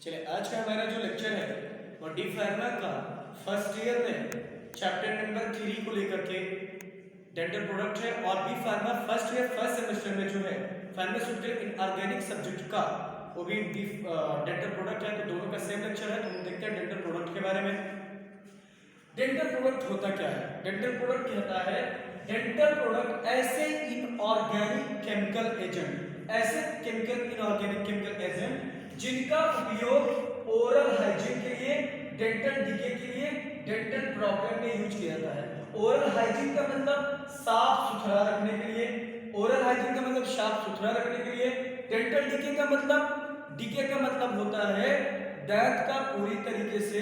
चलिए आज का हमारा जो लेक्चर है वो डी फार्मा का फर्स्ट ईयर में चैप्टर नंबर 3 को लेकर के डेंटल प्रोडक्ट है। और D pharma first year first semester में जो है फार्मास्यूटिकल इनऑर्गेनिक सब्जेक्ट का वो भी डेंटल प्रोडक्ट है, तो दोनों का सेम लेक्चर है। तो हम देखते हैं डेंटल प्रोडक्ट के बारे में। डेंटल प्रोडक्ट होता क्या है? डेंटल प्रोडक्ट कहता है डेंटल प्रोडक्ट ऐसे इनऑर्गेनिक केमिकल एजेंट, ऐसे केमिकल इनऑर्गेनिक केमिकल एजेंट जिनका उपयोग ओरल हाइजीन के लिए, डेंटल डीके के लिए, डेंटल प्रॉब्लम में यूज किया जाता है। ओरल हाइजीन का मतलब साफ सुथरा रखने के लिए, ओरल हाइजीन का मतलब साफ सुथरा रखने के लिए। डेंटल डीके का मतलब, डीके का मतलब होता है दांत का पूरी तरीके से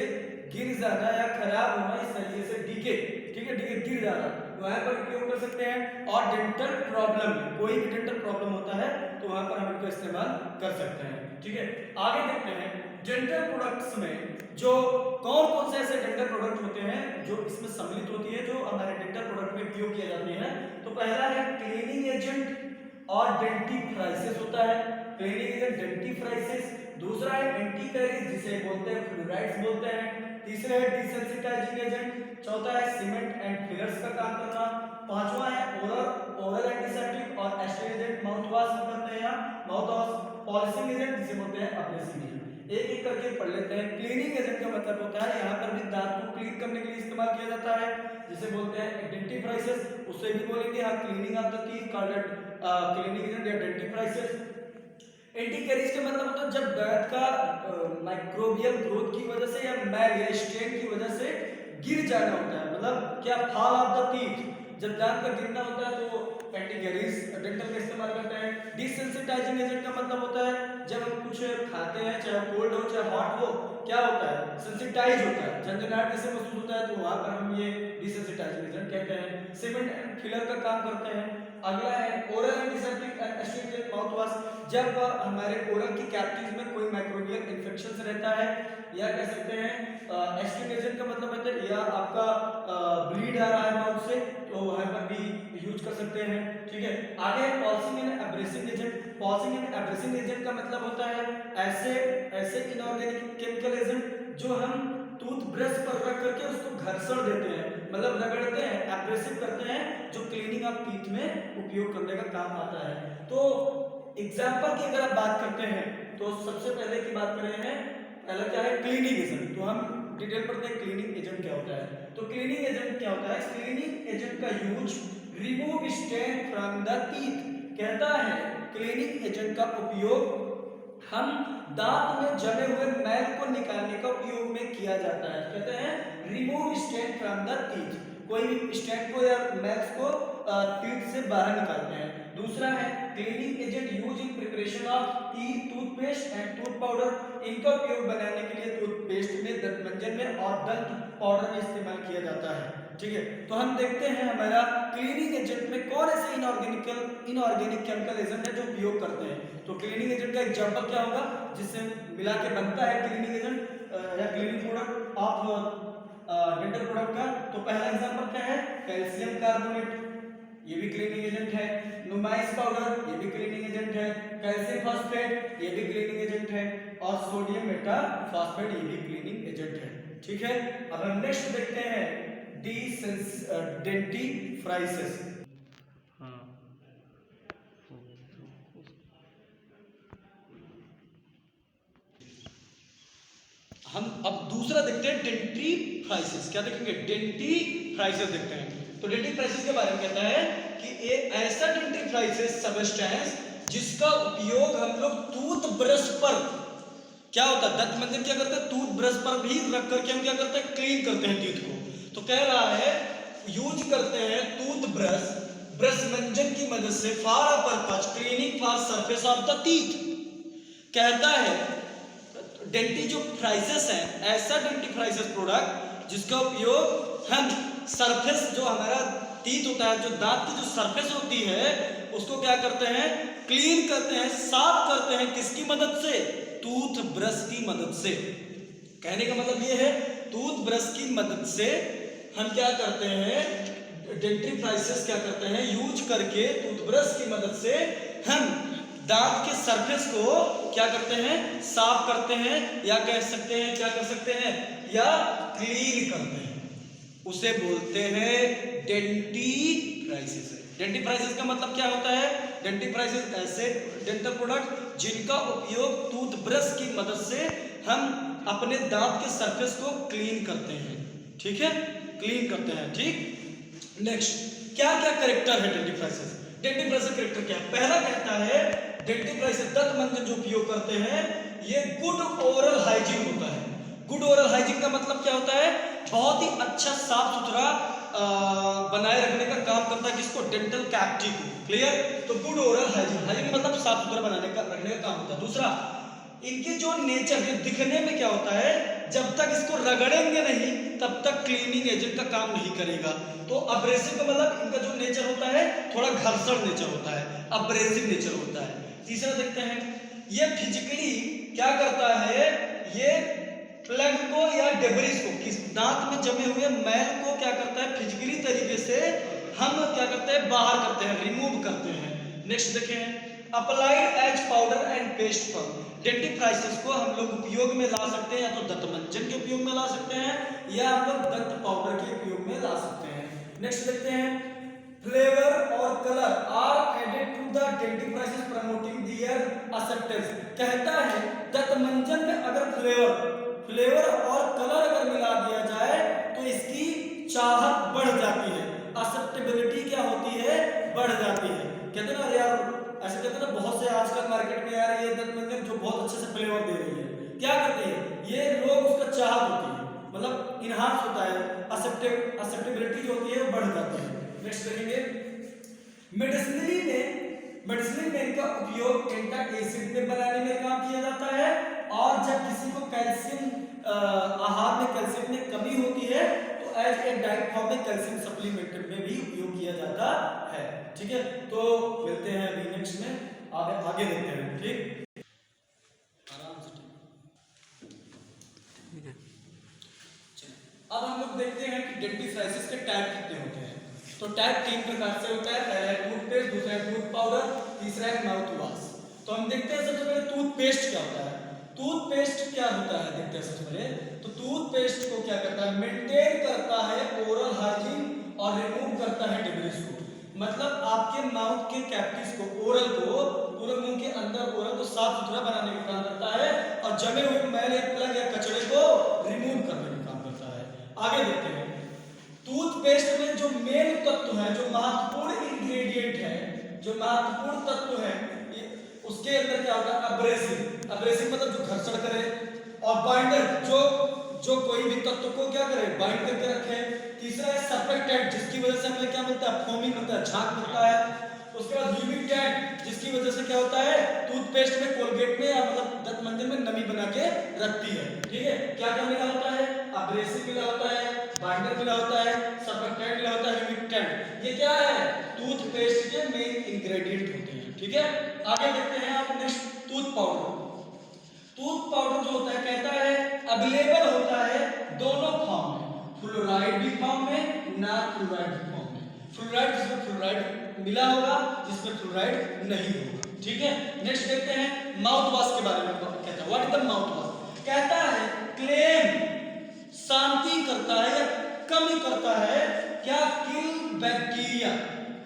गिर जाना या खराब होना, इस तरीके से डीके, ठीक है, डीके गिर जाना, वहां पर उपयोग कर सकते हैं। और डेंटल प्रॉब्लम, कोई भी डेंटल प्रॉब्लम होता है तो वहां पर हम इनका इस्तेमाल कर सकते हैं, ठीक है। आगे देखते हैं डेंटल प्रोडक्ट्स में जो कौन कौन से ऐसे डेंटल प्रोडक्ट होते हैं जो इसमें सम्मिलित होती है, जो हमारे डेंटल प्रोडक्ट में उपयोग किए जाते हैं। तो पहला है क्लीनिंग एजेंट और डेंटिफ्राइसिस होता है, क्लीनिंग एजेंट डेंटिफ्राइसिस। दूसरा है एंटीकैरिज जिसे बोलते हैं फ्लोराइड्स बोलते हैं। तीसरा है डिसेंसिटाइजिंग एजेंट। चौथा है सीमेंट एंड फिलर्स का काम करना। पांचवा है ओरल एंटीसेप्टिक और एस्ट्रिजेंट माउथ वॉश करते हैं, माउथ वॉश। पॉलिशिंग एजेंट जिसे बोलते हैं एब्रेसिव एजेंट। एक एक करके पढ़ लेते हैं। क्लीनिंग एजेंट का मतलब होता है यहाँ पर भी दांत को क्लीन करने के लिए इस्तेमाल किया जाता है, जिसे बोलते हैं डेंटिफ्राइसिस। उससे भी बोलेंगे हाँ cleaning of the teeth called cleaning agent या डेंटिफ्राइसिस। एंटीकैरिज का मतलब होता है जब दांत का माइक्रोबियल ग्रोथ की वजह से या मैल या स्ट्रेन की वजह से गिर जाना होता है, मतलब क्या फॉल ऑफ द टीथ, जब दांत का गिरना होता है तो एंटीकैरिज डेंटल का इस्तेमाल करते हैं। डिसेंसिटाइजिंग एजेंट का मतलब होता है जब हम कुछ खाते हैं, चाहे कोल्ड हो चाहे हॉट हो, क्या होता है, सेंसिटाइज होता है, झंझनाहट जैसे महसूस होता है, तो वहां पर हम ये डिसेंसिटाइजिंग एजेंट कहते हैं। सीमेंट एंड फिलर का काम करते हैं। अगला है oral antiseptic and astringent mouth wash. जब हमारे ओरल की कैविटीज में कोई माइक्रोबियल इन्फेक्शन रहता है, या कह सकते हैं एस्ट्रिजेंट का मतलब होता है या आपका ब्लीड आ रहा है माउथ से, तो वहां पर भी यूज कर सकते हैं, ठीक है। आगे polishing and abrasing agent. Polishing and abrasing agent का मतलब होता है ऐसे इनऑर्गेनिक केमिकल एजेंट जो हम टूथ ब्रश पर रख करके उसको घर्षण देते हैं, मतलब रगड़ते हैं, एब्रेसिव करते हैं, जो क्लीनिंग ऑफ टीथ में उपयोग करने का काम आता है। तो एग्जांपल की अगर आप बात करते हैं तो सबसे पहले की बात कर रहे हैं, पहला क्या है क्लीनिंग एजेंट। तो हम डिटेल पढ़ते हैं क्लीनिंग एजेंट क्या होता है। तो क्लीनिंग एजेंट क्या होता है? क्लीनिंग एजेंट का use remove stain from the teeth. कहता है क्लीनिंग एजेंट का उपयोग हम दांत में जमे हुए मैल को निकालने का उपयोग में किया जाता है। कहते हैं remove stain from the teeth, कोई भी स्टेन को या मैल्स को टीथ से बाहर निकालते हैं। दूसरा है cleaning agent use in preparation of teeth toothpaste and tooth powder. इनका उपयोग बनाने के लिए टूथपेस्ट में, दंतमंजन में और दंत पाउडर में इस्तेमाल किया जाता है, ठीक है। तो हम देखते हैं हमारा क्लीनिंग एजेंट में कौन ऐसे इनऑर्गेनिक केमिकल एजेंट है जो उपयोग करते हैं। तो क्लीनिंग एजेंट का एग्जांपल क्या होगा जिससे मिला के बनता है क्लीनिंग एजेंट या cleaning product of dental product का। तो पहला एग्जांपल क्या है? कैल्शियम कार्बोनेट, ये भी क्लीनिंग एजेंट है। नुमाइस पाउडर, ये भी क्लीनिंग एजेंट है। कैल्शियम फॉस्फेट, ये भी क्लीनिंग एजेंट है। और सोडियम मेटाफॉस्फेट, ये भी क्लीनिंग एजेंट है, ठीक है। अब हम नेक्स्ट देखते हैं डेंटिफ्राइसिस। हम अब दूसरा देखते हैं डेंटिफ्राइसिस। क्या देखेंगे? डेंटिफ्राइसिस देखते हैं। तो डेंटिफ्राइसिस के बारे में कहता है कि एक ऐसा डेंटिफ्राइसिस सबस्टेंस जिसका उपयोग हम लोग टूथ ब्रश पर, क्या होता है, दंत मंजन क्या करते हैं, टूथ ब्रश पर भी रख करके हम क्या करते हैं, क्लीन करते हैं टीथ को। तो कह रहा है यूज करते हैं टूथ ब्रश मंजन की मदद से for a purpose cleaning for surface of the teeth. कहता है डेंटी जो फ्राइसिस है, ऐसा डेंटिफ्राइसिस प्रोडक्ट जिसका उपयोग हम सरफेस, जो हमारा टीथ होता है, जो दांत की जो सरफेस होती है, उसको क्या करते हैं, क्लीन करते हैं, साफ करते हैं, किसकी मदद से? टूथ ब्रश की मदद से। कहने का मतलब ये है टूथ ब्रश की मदद से हम क्या करते हैं, डेंटिफ्राइसिस क्या करते हैं, यूज करके टूथ ब्रश की मदद से हम दांत के सरफेस को क्या करते हैं, साफ करते हैं, या कह सकते हैं क्या कर सकते हैं, या क्लीन करते हैं, उसे बोलते हैं डेंटिफ्राइसिस। डेंटिफ्राइसिस का मतलब क्या होता है? डेंटिफ्राइसिस ऐसे डेंटल प्रोडक्ट जिनका उपयोग टूथब्रश की मदद से हम अपने दांत के सरफेस को क्लीन करते हैं, ठीक है, क्लीन करते हैं, ठीक। नेक्स्ट, क्या क्या करेक्टर है डेंटिफ्राइसिस? डेंटिफ्राइसिस करेक्टर क्या है? पहला कहता है डेंटिफ्राइसिस दंत मंजन जो उपयोग करते हैं ये गुड ओरल हाइजीन होता है। गुड ओरल हाइजीन का मतलब क्या होता है? बहुत ही अच्छा साफ सुथरा बनाए रखने का काम करता है, किसको? डेंटल कैविटी को। क्लियर? तो गुड ओरल हाइजीन, हाइजीन मतलब साफ सुथरा बनाने का रखने का काम होता है। दूसरा, इनकी जो नेचर, जो दिखने में क्या होता है, जब तक इसको रगड़ेंगे नहीं तब तक क्लीनिंग एजेंट का काम नहीं करेगा। तो अब्रेसिव का मतलब इनका जो नेचर होता है थोड़ा घर्षण नेचर होता है, अब्रेसिव नेचर होता है। तीसरा देखते हैं, ये फिजिकली क्या करता है, ये प्लग को या डेब्रिस को, किस दांत में जमे हुए मैल को क्या करता है, फिजिकली तरीके से हम क्या करते हैं, बाहर करते हैं, रिमूव करते हैं। नेक्स्ट देखें, applied as powder and paste पर। डेंटिफ्राइसिस को हम लोग उपयोग में ला सकते हैं, या तो दंतमंजन के उपयोग में ला सकते हैं, या हम लोग दंत पाउडर के उपयोग में ला सकते हैं। नेक्स्ट देखते हैं, फ्लेवर और colour are added to the dentifrices promoting their acceptance. कहता है दंतमंजन में अगर फ्लेवर और कलर अगर मिला दिया जाए तो इसकी चाहत बढ़ जाती है, एक्सेप्टेबिलिटी क्या होती है, बढ़ जाती है। कहते ना यार, ऐसे कहते ना बहुत से आजकल मार्केट में यार ये दंतमंजन जो बहुत अच्छे से फ्लेवर दे रही है, क्या करती है ये लोग, उसका चाहत होती है, मतलब इनहांस होता है, एक्सेप्टेबिलिटी जो होती है वो बढ़ जाती है। नेक्स्ट देखेंगे, मेडिसिन में इनका उपयोग एंटासिड में बनाने में काम किया जाता है, और जब किसी को कैल्शियम आहार में कैल्शियम में कमी होती है तो एज ए डाइट फॉर्म में कैल्शियम सप्लीमेंट में भी उपयोग किया जाता है। ठीक है, तो मिलते हैं अभी नेक्स्ट में, आगे देखते हैं। ठीक, आराम से। अब हम लोग देखते हैं कि डेंटिफ्राइसिस के टाइप कितने होते हैं। तो टाइप 3 प्रकार से होता है, पहला है टूथपेस्ट, दूसरा है टूथ पाउडर, तीसरा है माउथ वॉश। तो हम देखते हैं सबसे पहले टूथपेस्ट क्या होता है। टूथपेस्ट क्या होता है देखते हैं सबसे पहले। तो टूथपेस्ट को क्या करता है, मेंटेन करता है ओरल हाइजीन और रिमूव करता है डेब्रिस को। मतलब आपके माउथ के कैविटीज को, ओरल को, पूरे मुंह के अंदर ओरल को साफ सुथरा बनाने का काम करता है, और जमे हुए मैल या प्लग या कचरे को रिमूव करने का काम करता है। आगे देखते हैं, टूथपेस्ट में जो मेन तत्व है, जो महत्वपूर्ण इंग्रेडिएंट है, जो महत्वपूर्ण तत्व है, उसके अंदर क्या होगा, अब्रेसिव। अब्रेसिव मतलब जो घर्षण करे, और बाइंडर जो कोई भी तत्व को क्या करे, बाइंड करके रखे। तीसरा है सर्फेक्टेंट, जिसकी वजह से हमें क्या मिलता है, फोमिंग मिलता है, झाग मिलता है। उसके बाद ह्यूमिडेंट, जिसकी वजह से क्या होता है, टूथपेस्ट में, कोलगेट में, या मतलब दंतमंजन में नमी बना के रखती है। ठीक है, क्या क्या मिला होता है, अब्रेसिव मिला होता है, बाइंडर मिला होता है, सर्फेक्टेंट मिला होता है, ह्यूमिडेंट। ये क्या है, टूथपेस्ट के मेन इंग्रेडिएंट होते हैं। ठीक है, आगे देखते हैं आप next, tooth powder. Tooth powder जो होता है, कहता है अवेलेबल होता है दोनों फॉर्म में, फ्लोराइड भी फॉर्म में, ना फ्लोराइड भी फॉर्म में। फ्लोराइड जिसमें फ्लोराइड मिला होगा, जिसमें फ्लोराइड नहीं होगा। ठीक है, नेक्स्ट देखते हैं माउथ वॉश के बारे में। कहता है what is the mouth wash. कहता है क्लेम शांति करता है या कमी करता है, क्या, किल बैक्टीरिया,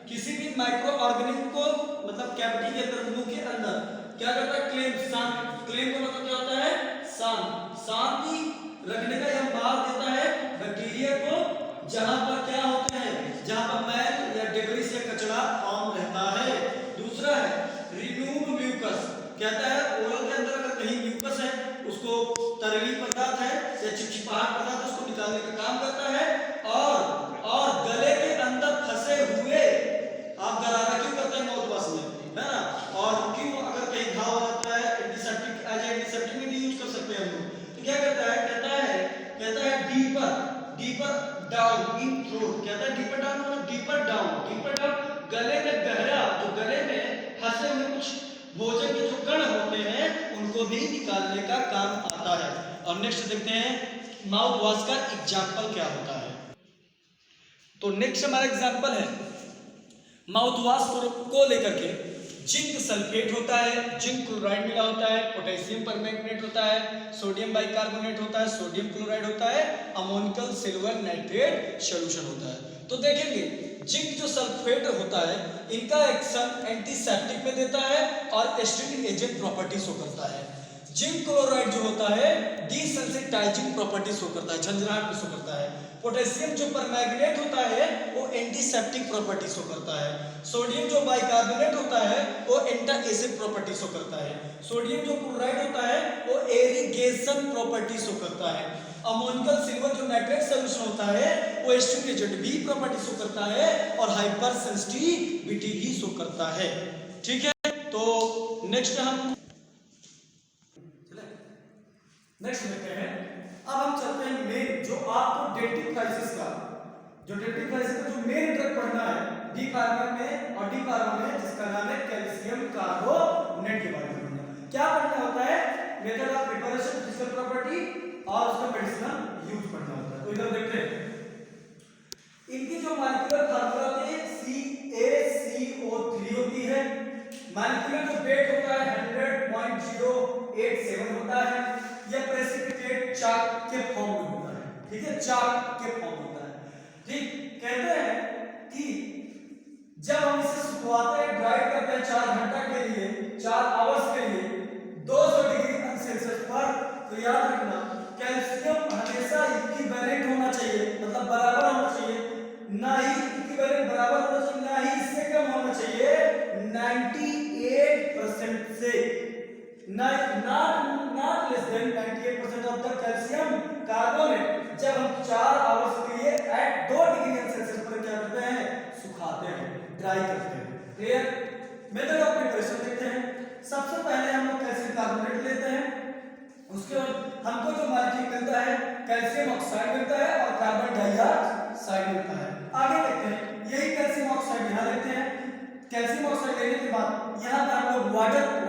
किसी भी माइक्रो ऑर्गेनिज्म को, मतलब कैविटी के अंदर, मुंह के अंदर क्या करता है, क्लेम का मतलब क्या होता है, शांति रखने का, यह मार देता है बैक्टीरिया को, जहां पर क्या होते हैं, जहां पर मैल या डेब्रिस या कचरा आम रहता है। दूसरा है रिमूव म्यूकस, कहता है ओरल के अंदर अगर कहीं म्यूकस है, उसको तरली पदार्थ है या चिपचिपाहट पदार्थ है, उसको निकालने का काम करता है। और गले के अंदर फंसे हुए, आप गरारा क्यों करते हैं माउथ वॉश में, है ना, और क्यों, अगर कहीं घाव हो जाता है, एंटीसेप्टिक एज एंटीसेप्टिक में भी यूज कर सकते हैं हम लोग। तो क्या करता है, कहता है डीपर डाउन इन थ्रोट। कहता है डीपर डाउन मतलब डीपर डाउन गले में गहरा, जो गले में फंसे हुए कुछ भोजन के जो कण होते हैं उनको भी निकालने का काम आता है। और नेक्स्ट देखते हैं माउथ वॉश का एग्जाम्पल क्या होता है। तो नेक्स्ट हमारा एग्जाम्पल है माउथ वॉश को लेकर के जिंक सल्फेट होता है, जिंक क्लोराइड मिला होता है, पोटेशियम परमैंगनेट होता है, सोडियम बाइकार्बोनेट होता है, सोडियम क्लोराइड होता है, अमोनिकल सिल्वर नाइट्रेट सॉल्यूशन होता है। तो देखेंगे जिंक जो सल्फेट होता है इनका एक्शन एंटीसेप्टिक में देता है और एस्टिंग एजेंट प्रॉपर्टी शो करता है। जिंक क्लोराइड जो होता है डिसेंसिटाइजिंग प्रॉपर्टी शो करता है, झंझनाहट में शो करता है। पोटेशियम जो परमैंगनेट होता है वो एंटीसेप्टिक प्रॉपर्टी शो करता है। सोडियम जो बाइकार्बोनेट होता है वो एंटा एसिड प्रॉपर्टी शो करता है। सोडियम जो क्लोराइड होता है वो एरिगेशन प्रॉपर्टी शो करता है। अमोनिकल सिल्वर जो नाइट्रेट सॉल्यूशन होता है वो एस्टिंग एजेंट भी प्रॉपर्टी शो करता है और हाइपर सेंसिटिविटी भी शो करता है। ठीक है, तो नेक्स्ट देखते हैं। अब हम चलते हैं मेन जो आपको डेंटिक क्राइसिस का जो मेन ड्रग पढ़ना है डी फार्मा में और डी फार्मा में जिसका नाम है कैल्शियम कार्बोनेट के बारे में पढ़ना है। क्या पढ़ना होता है? Method of preparation, physical property और उसका मेडिसिनल यूज पढ़ना होता है। तो इधर देखते हैं इनकी जो मॉलिक्यूलर फार्मूला होती है CaCO3 होती है। मॉलिक्यूलर जो वेट होता है 100.087 होता है। यह प्रेसिपिटेट चाक के फॉर्म में होता है। ठीक है, चाक के फॉर्म होता है। ठीक, कहते हैं कि जब हम इसे सुखवाते हैं, ड्राई करते हैं 4 घंटा के लिए, 4 आवर्स के लिए 200 डिग्री सेल्सियस पर, तो याद रखना कैल्शियम हमेशा इक्विवेलेंट होना चाहिए, मतलब बराबर होना चाहिए, ना ही इक्विवेलेंट बराबर होना चाहिए, ना ही इससे कम होना चाहिए 98% से, not less than 98% of the calcium carbonate जब हम 4 आवर्स के लिए एट 2 डिग्री सेल्सियस पर क्या करते हैं? सुखाते हैं, ड्राई करते हैं। क्लियर? मेथड ऑफ प्रिपरेशन देखते हैं। सबसे पहले हम लोग कैल्शियम कार्बोनेट लेते हैं, उसके बाद हमको जो मॉलिक्यूल मिलता है कैल्शियम ऑक्साइड मिलता है और कार्बन डाइऑक्साइड मिलता है। आगे देखते हैं, यही कैल्शियम ऑक्साइड यहाँ लेते हैं। कैल्शियम ऑक्साइड लेने के बाद यहाँ पर हम लोग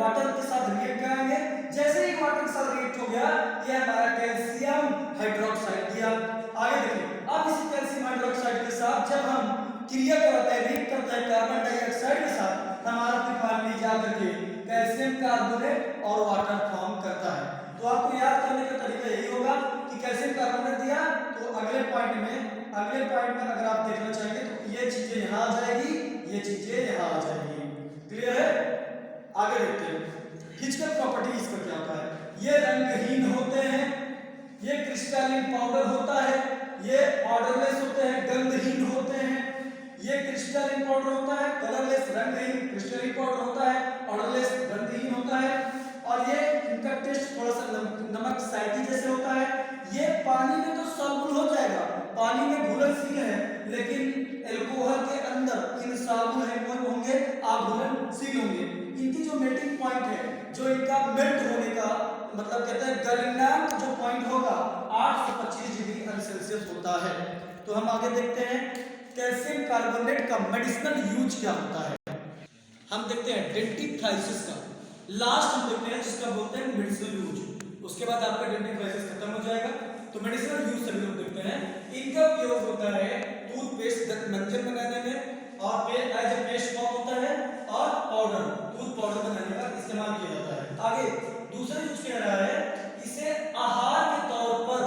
वाटर के साथ रिएक्ट कराएंगे। जैसे ही वाटर के साथ रिएक्ट हो गया, ये हमारा कैल्शियम हाइड्रोक्साइड दिया। आगे देखिए, अब इस कैल्शियम हाइड्रोक्साइड के साथ जब हम क्रिया करते हैं, रिएक्ट करते हैं कार्बन डाइऑक्साइड के साथ, हमारा प्रिफार्म जा करके कैल्शियम कार्बोनेट और वाटर फॉर्म करता है। तो आपको याद करने का तरीका यही होगा कि कैल्शियम कार्बोनेट दिया तो अगले पॉइंट में अगर आप देखना चाहेंगे तो ये चीजें यहाँ आ जाएगी, ये चीजें यहाँ आ जाएगी। क्लियर है? आगे देखते हैं फिजिकल प्रॉपर्टी इसका क्या होता है। ये रंगहीन होते हैं, ये क्रिस्टलिन पाउडर होता है, ये ऑर्डरलेस होते हैं, गंधहीन होते हैं। ये क्रिस्टलिन पाउडर होता है, कलरलेस रंगहीन क्रिस्टलिन पाउडर होता है, ऑर्डरलेस गंधहीन होता है। और ये इनका टेस्ट थोड़ा सा नमक साइटी जैसे होता है। ये पानी में तो सॉल्युबल हो जाएगा, पानी में घुलनशील है, लेकिन अल्कोहल के अंदर इनसॉल्युबल है होंगे, अघुलनशील होंगे। इनकी जो मेल्टिंग पॉइंट है, जो इनका मेल्ट होने का मतलब कहते हैं गलनांक जो पॉइंट होगा 825 डिग्री सेल्सियस होता है। तो हम आगे देखते हैं कैल्शियम कार्बोनेट का मेडिसिनल यूज क्या होता है। हम देखते हैं डेंटिक क्राइसिस का लास्ट हम देखते हैं जिसका बोलते हैं मेडिसिनल यूज। उसके बाद आपका डेंटिक क्राइसिस खत्म हो जाएगा। तो मेडिसिनल यूज सभी लोग देखते हैं। इनका उपयोग होता है टूथपेस्ट मंजन बनाने में और फिर एज ए पेस्ट फॉर्म होता है और पाउडर टूथ पाउडर बनाने का इस्तेमाल किया जाता है। आगे दूसरा यूज किया जा रहा है, इसे आहार के तौर पर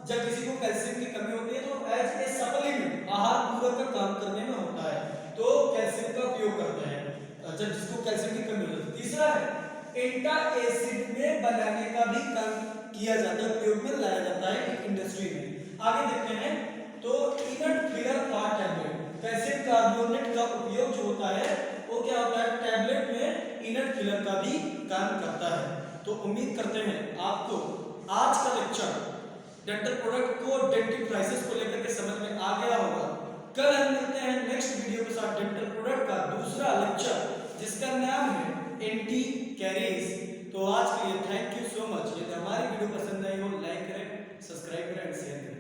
जब किसी को कैल्शियम की कमी होती है तो एज ए सप्लीमेंट आहार पूरक का काम करने में होता है, तो कैल्शियम का उपयोग करते हैं जब जिसको कैल्शियम की कमी होती है। तीसरा है एंटा एसिड में बनाने का भी काम किया जाता है, उपयोग में लाया जाता है इंडस्ट्री में। आगे देखते हैं तो inert filler for tablet, calcium carbonate का उपयोग जो होता है वो क्या होता है, टैबलेट में इनर्ट फिलर का भी काम करता है। तो उम्मीद करते हैं आपको आज का लेक्चर डेंटल प्रोडक्ट को डेंटिक क्राइसिस को लेकर के समझ में आ गया होगा। कल हम मिलते हैं नेक्स्ट वीडियो के साथ डेंटल प्रोडक्ट का दूसरा लेक्चर जिसका नाम है एंटी कैरीज। तो आज के लिए थैंक यू सो मच। यदि हमारी वीडियो पसंद आई हो लाइक करें, सब्सक्राइब करें, शेयर करें।